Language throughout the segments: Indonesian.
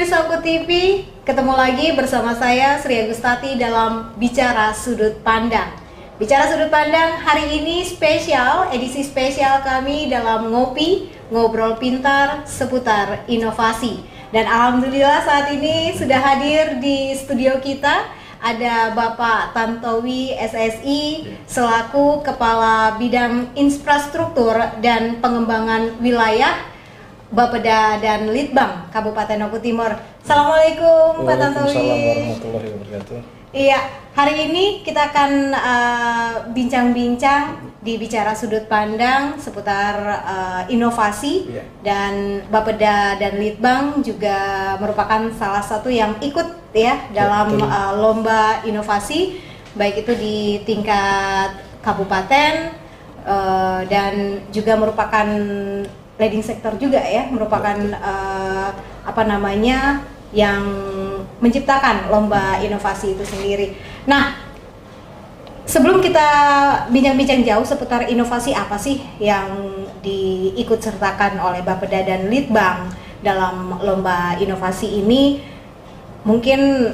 Songko TV, ketemu lagi bersama saya Sri Agustati dalam Bicara Sudut Pandang. Bicara Sudut Pandang hari ini spesial, edisi spesial kami dalam ngobrol pintar seputar inovasi. Dan alhamdulillah saat ini sudah hadir di studio kita ada Bapak Tantowi SSI selaku Kepala Bidang Infrastruktur dan Pengembangan Wilayah Bapeda dan Litbang Kabupaten Oku Timur. Assalamualaikum Pak Tantowi. Waalaikumsalam warahmatullahi wabarakatuh. Iya, hari ini kita akan bincang-bincang di Bicara Sudut Pandang seputar inovasi, dan Bapeda dan Litbang juga merupakan salah satu yang ikut ya dalam lomba inovasi, baik itu di tingkat kabupaten dan juga merupakan leading sector juga ya, merupakan yang menciptakan lomba inovasi itu sendiri. Nah, sebelum kita bincang-bincang jauh seputar inovasi apa sih yang diikut sertakan oleh Bapeda dan Litbang dalam lomba inovasi ini, mungkin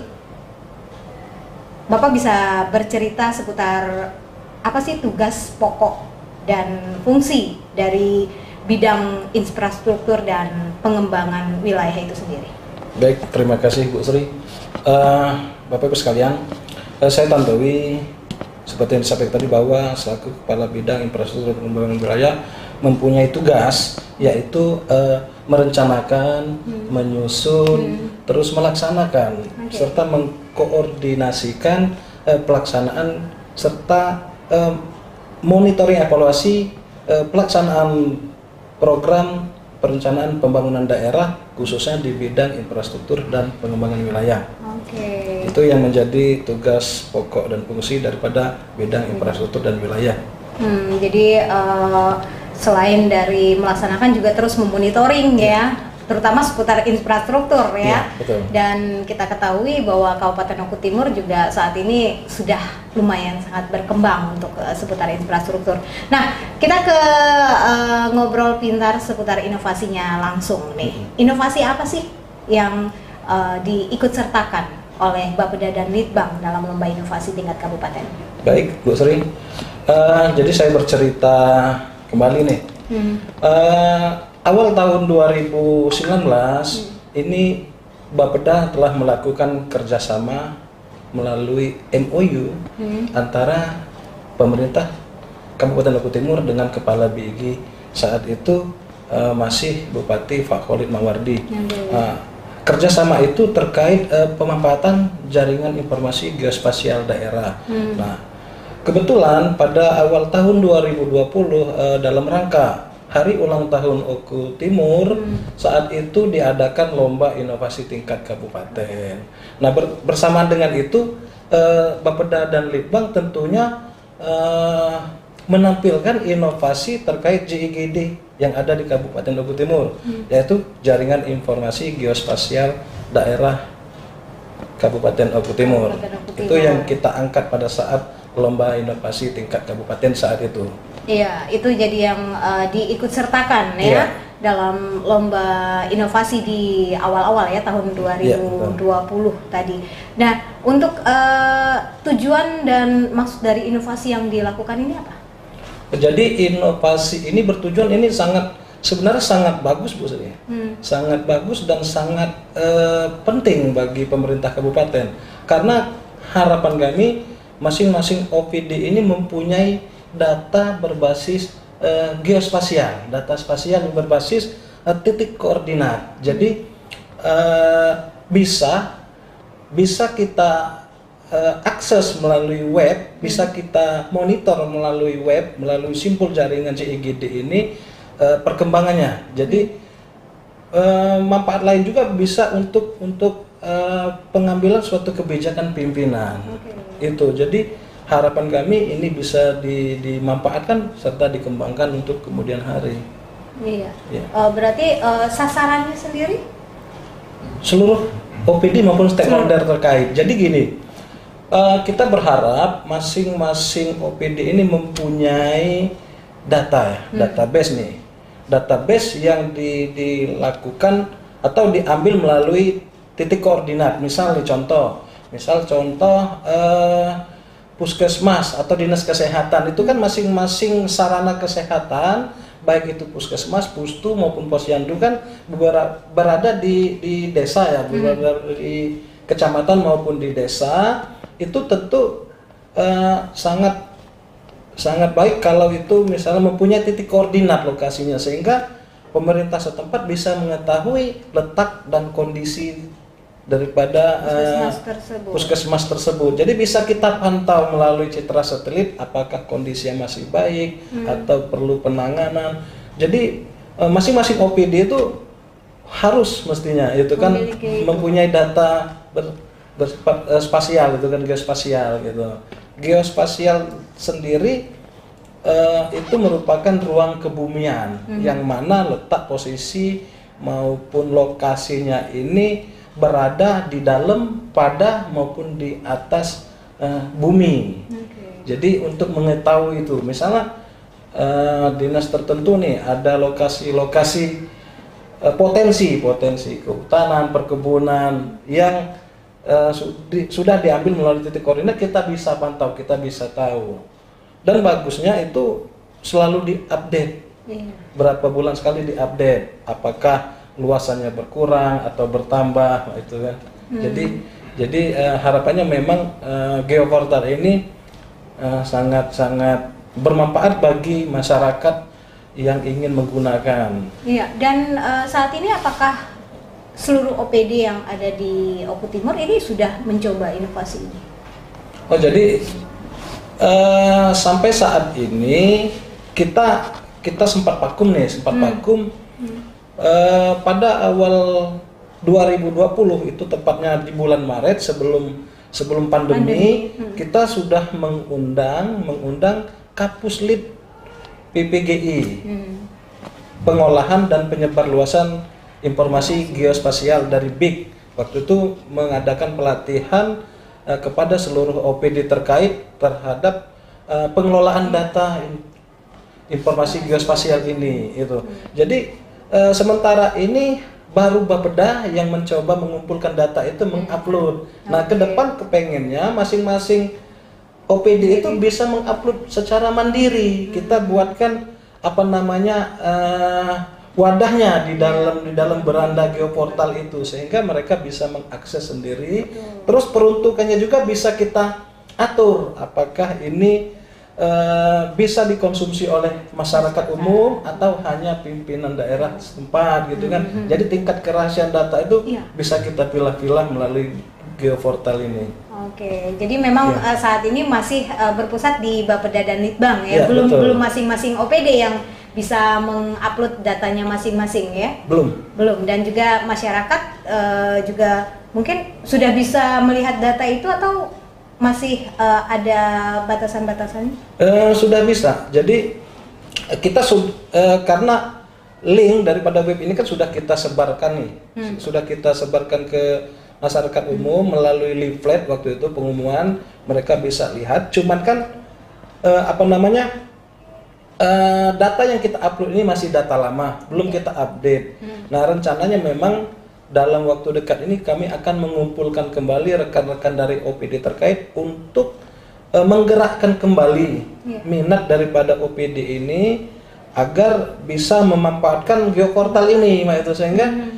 Bapak bisa bercerita seputar apa sih tugas pokok dan fungsi dari bidang infrastruktur dan pengembangan wilayah itu sendiri. Baik, terima kasih Bu Sri. Bapak Ibu sekalian, saya Tantowi, seperti yang disampaikan tadi bahwa selaku Kepala Bidang Infrastruktur dan Pengembangan Wilayah mempunyai tugas yaitu merencanakan, menyusun, terus melaksanakan, serta mengkoordinasikan pelaksanaan serta monitoring evaluasi pelaksanaan program perencanaan pembangunan daerah khususnya di bidang infrastruktur dan pengembangan wilayah. Itu yang menjadi tugas pokok dan fungsi daripada bidang infrastruktur dan wilayah. Jadi selain dari melaksanakan juga terus memonitoring ya, terutama seputar infrastruktur ya. Betul. Dan kita ketahui bahwa Kabupaten Oku Timur juga saat ini sudah lumayan sangat berkembang untuk seputar infrastruktur. Nah, kita ke ngobrol pintar seputar inovasinya langsung nih. Inovasi apa sih yang diikut sertakan oleh Bapeda dan Litbang dalam lomba inovasi tingkat kabupaten? Baik, Bu Sri. Jadi saya bercerita kembali nih. Awal tahun 2019 ini Bapeda telah melakukan kerjasama melalui MOU antara pemerintah Kabupaten Oku Timur dengan Kepala BIG saat itu masih Bupati Pak Khalid Mawardi. Kerjasama itu terkait pemanfaatan jaringan informasi geospasial daerah. Nah, kebetulan pada awal tahun 2020 dalam rangka Hari Ulang Tahun Oku Timur, saat itu diadakan lomba inovasi tingkat kabupaten. Nah, bersamaan dengan itu, Bapeda dan Litbang tentunya menampilkan inovasi terkait JIGD yang ada di Kabupaten Oku Timur, yaitu Jaringan Informasi Geospasial Daerah Kabupaten Oku Timur. Itu yang kita angkat pada saat lomba inovasi tingkat kabupaten saat itu. Iya, itu jadi yang diikut sertakan ya dalam lomba inovasi di awal-awal ya tahun 2020 tadi. Nah, untuk tujuan dan maksud dari inovasi yang dilakukan ini apa? Jadi inovasi ini bertujuan, ini sebenarnya sangat bagus Bu Sri. Sangat bagus dan sangat penting bagi pemerintah kabupaten, karena harapan kami masing-masing OPD ini mempunyai data berbasis geospasial, data spasial yang berbasis titik koordinat. Jadi bisa kita akses melalui web, bisa kita monitor melalui web, melalui simpul jaringan JIGD ini perkembangannya. Jadi manfaat lain juga bisa untuk pengambilan suatu kebijakan pimpinan. Itu jadi harapan kami ini bisa dimanfaatkan serta dikembangkan untuk kemudian hari. Iya. Berarti sasarannya sendiri? Seluruh OPD maupun stakeholder terkait. Jadi gini, kita berharap masing-masing OPD ini mempunyai data, database nih, database yang dilakukan atau diambil melalui titik koordinat. Misal contoh puskesmas atau dinas kesehatan itu kan masing-masing sarana kesehatan, baik itu puskesmas, pustu maupun posyandu kan berada di desa ya, berada di kecamatan maupun di desa. Itu tentu sangat baik kalau itu misalnya mempunyai titik koordinat lokasinya, sehingga pemerintah setempat bisa mengetahui letak dan kondisi daripada puskesmas tersebut. Jadi bisa kita pantau melalui citra satelit apakah kondisinya masih baik atau perlu penanganan. Jadi masing-masing OPD itu harus mestinya itu kan mempunyai data bersifat spasial, itu kan geospasial gitu. Geospasial sendiri itu merupakan ruang kebumian yang mana letak posisi maupun lokasinya ini berada di dalam, pada maupun di atas bumi. Jadi untuk mengetahui itu, misalnya dinas tertentu nih ada lokasi-lokasi potensi kehutanan, perkebunan yang sudah diambil melalui titik koordinat, kita bisa pantau, kita bisa tahu. Dan bagusnya itu selalu diupdate. Berapa bulan sekali diupdate, apakah luasannya berkurang atau bertambah, itu kan. Jadi harapannya memang geoportal ini sangat bermanfaat bagi masyarakat yang ingin menggunakan. Iya, dan saat ini apakah seluruh OPD yang ada di Oku Timur ini sudah mencoba inovasi ini? Oh, jadi sampai saat ini kita sempat vakum pada awal 2020, itu tepatnya di bulan Maret sebelum pandemi, kita sudah mengundang Kapuslit PPGI, pengolahan dan penyebarluasan informasi geospasial dari BIK. Waktu itu mengadakan pelatihan kepada seluruh OPD terkait terhadap pengelolaan data informasi geospasial ini itu. Jadi sementara ini baru Bapeda yang mencoba mengumpulkan data itu, mengupload. Nah, ke depan kepengennya masing-masing OPD itu bisa mengupload secara mandiri. Kita buatkan wadahnya di dalam beranda geoportal itu, sehingga mereka bisa mengakses sendiri. Terus peruntukannya juga bisa kita atur, apakah ini bisa dikonsumsi oleh masyarakat umum atau hanya pimpinan daerah setempat gitu kan. Jadi tingkat kerahasiaan data itu bisa kita pilah-pilah melalui geoportal ini. Oke, jadi memang saat ini masih berpusat di Bapeda dan Litbang ya, belum masing-masing OPD yang bisa mengupload datanya masing-masing ya? Belum. Dan juga masyarakat juga mungkin sudah bisa melihat data itu atau masih ada batasan-batasannya? Sudah bisa. Jadi kita karena link daripada web ini kan sudah kita sebarkan nih, sudah kita sebarkan ke masyarakat umum melalui leaflet. Waktu itu pengumuman, mereka bisa lihat. Cuman kan data yang kita upload ini masih data lama, belum kita update. Nah, rencananya memang dalam waktu dekat ini kami akan mengumpulkan kembali rekan-rekan dari OPD terkait untuk menggerakkan kembali minat daripada OPD ini agar bisa memanfaatkan geoportal ini, sehingga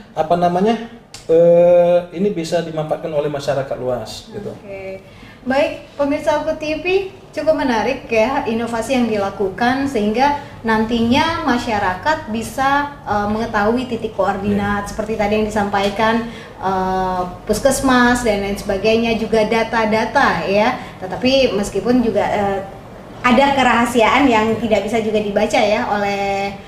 ini bisa dimanfaatkan oleh masyarakat luas gitu. Baik, pemirsa Oku TV, cukup menarik ya inovasi yang dilakukan sehingga nantinya masyarakat bisa mengetahui titik koordinat seperti tadi yang disampaikan puskesmas dan lain sebagainya, juga data-data ya. Tetapi meskipun juga ada kerahasiaan yang tidak bisa juga dibaca ya oleh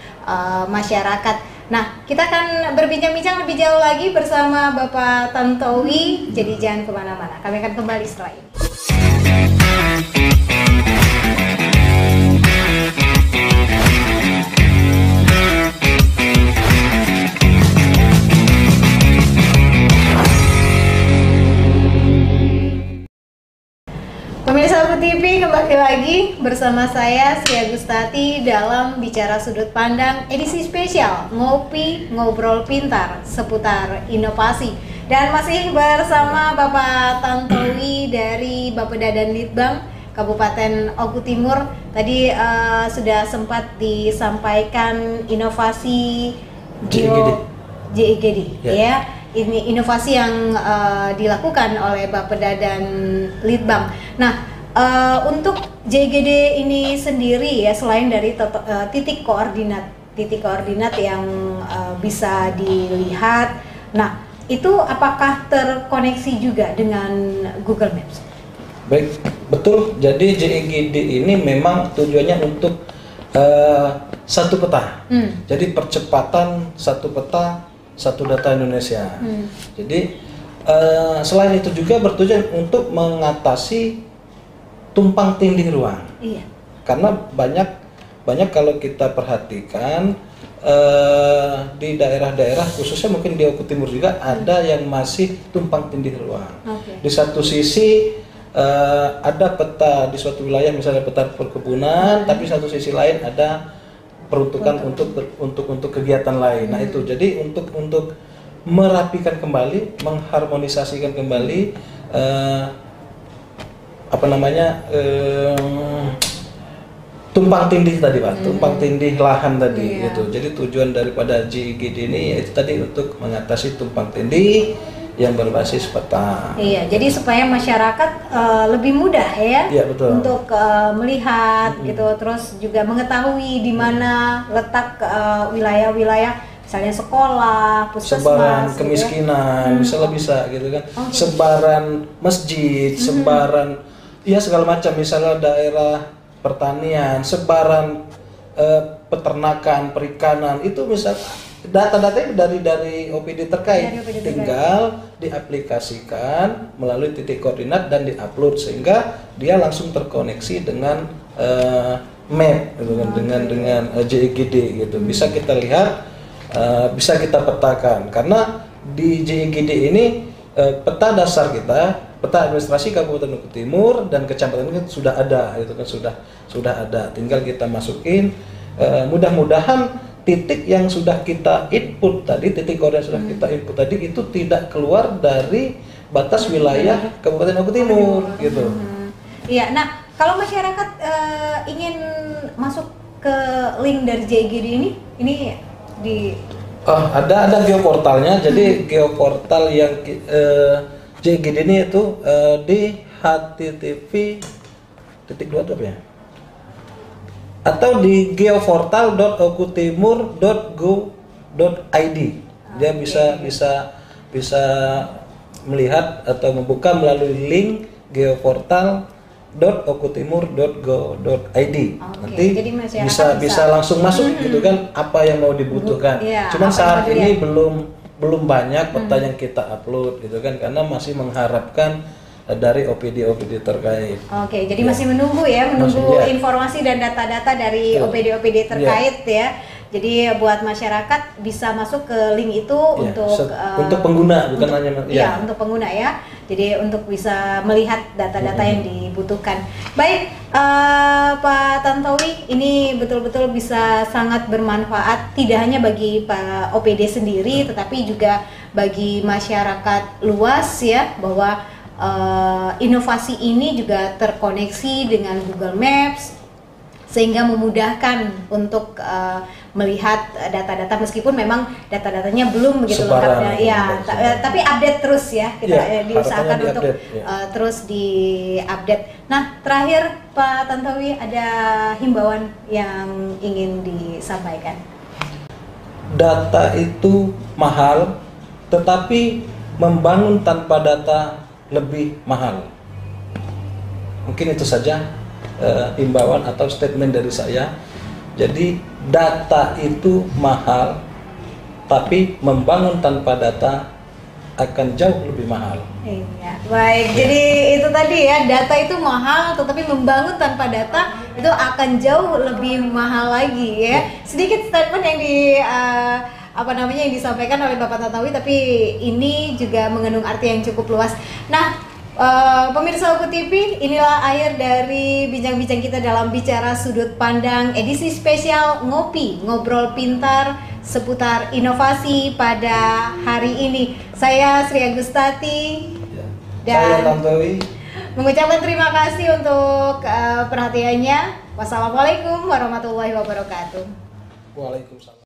masyarakat. Nah, kita akan berbincang-bincang lebih jauh lagi bersama Bapak Tantowi, jadi jangan kemana-mana. Kami akan kembali setelah ini. Pemirsa Oku TV, kembali lagi bersama saya Sri Agustati dalam Bicara Sudut Pandang edisi spesial Ngopi Ngobrol Pintar seputar inovasi. Dan masih bersama Bapak Tantowi dari Bapeda dan Litbang Kabupaten Oku Timur. Tadi sudah sempat disampaikan inovasi JIGD ya. Ini inovasi yang dilakukan oleh Bapeda dan Litbang. Nah, untuk JIGD ini sendiri ya, selain dari titik koordinat yang bisa dilihat, nah itu apakah terkoneksi juga dengan Google Maps? Baik, betul. Jadi JIGD ini memang tujuannya untuk satu peta. Jadi percepatan satu peta, satu data Indonesia. Jadi selain itu juga bertujuan untuk mengatasi tumpang tindih ruang. Iya. Karena banyak kalau kita perhatikan di daerah-daerah khususnya mungkin di Oku Timur juga ada yang masih tumpang tindih ruang. Di satu sisi ada peta di suatu wilayah misalnya peta perkebunan, tapi satu sisi lain ada peruntukan untuk kegiatan lain. Nah itu jadi untuk merapikan kembali, mengharmonisasikan kembali tumpang tindih tadi Pak, tumpang tindih lahan tadi gitu. Jadi tujuan daripada JIGD ini yaitu tadi untuk mengatasi tumpang tindih yang berbasis peta. Iya, jadi supaya masyarakat lebih mudah ya, betul, untuk melihat gitu, terus juga mengetahui di mana letak wilayah-wilayah, misalnya sekolah, puskesmas, sebaran kemiskinan, misalnya bisa gitu kan, sebaran masjid, sebaran ya segala macam, misalnya daerah pertanian, sebaran peternakan, perikanan, itu misal data-data dari OPD terkait, tinggal diaplikasikan melalui titik koordinat dan diupload sehingga dia langsung terkoneksi dengan map gitu kan, dengan JIGD gitu. Bisa kita lihat, bisa kita petakan karena di JIGD ini peta dasar kita, peta administrasi Kabupaten Oku Timur dan kecamatan ini sudah ada, itu kan sudah ada. Tinggal kita masukin. Mudah-mudahan titik yang sudah kita input tadi, titik koordinat sudah kita input tadi itu tidak keluar dari batas wilayah Kabupaten Oku Timur gitu. Iya. Nah, kalau masyarakat ingin masuk ke link dari JIGD ini di ada geoportalnya. Jadi geoportal yang JIGD ini itu di http:// ya? Atau di geoportal.okutimur.go.id. Dia bisa melihat atau membuka melalui link geoportal.okutimur.go.id. Nanti bisa langsung masuk gitu kan, apa yang mau dibutuhkan. Cuman saat ini belum banyak peta yang kita upload gitu kan, karena masih mengharapkan dari OPD terkait. Jadi masih menunggu informasi dan data-data dari OPD terkait ya. Jadi buat masyarakat bisa masuk ke link itu untuk pengguna, bukan hanya untuk pengguna ya. Jadi untuk bisa melihat data-data yang dibutuhkan. Baik, Pak Tantowi, ini betul-betul bisa sangat bermanfaat tidak hanya bagi Pak OPD sendiri, tetapi juga bagi masyarakat luas ya, bahwa inovasi ini juga terkoneksi dengan Google Maps sehingga memudahkan untuk melihat data-data, meskipun memang data-datanya belum begitu lengkapnya tapi update terus ya, kita diusahakan untuk terus diupdate. Nah, terakhir Pak Tantowi, ada himbauan yang ingin disampaikan? Data itu mahal, tetapi membangun tanpa data lebih mahal. Mungkin itu saja himbauan atau statement dari saya. Jadi data itu mahal, tapi membangun tanpa data akan jauh lebih mahal. Iya, baik. Jadi itu tadi ya, data itu mahal, tetapi membangun tanpa data itu akan jauh lebih mahal lagi ya. Sedikit statement yang yang disampaikan oleh Bapak Tantowi, tapi ini juga mengandung arti yang cukup luas. Nah, Pemirsa Uku TV, inilah akhir dari bincang-bincang kita dalam Bicara Sudut Pandang edisi spesial Ngopi, Ngobrol Pintar seputar inovasi pada hari ini. Saya Sri Agustati Saya dan Tantowi mengucapkan terima kasih untuk perhatiannya. Wassalamualaikum warahmatullahi wabarakatuh. Waalaikumsalam.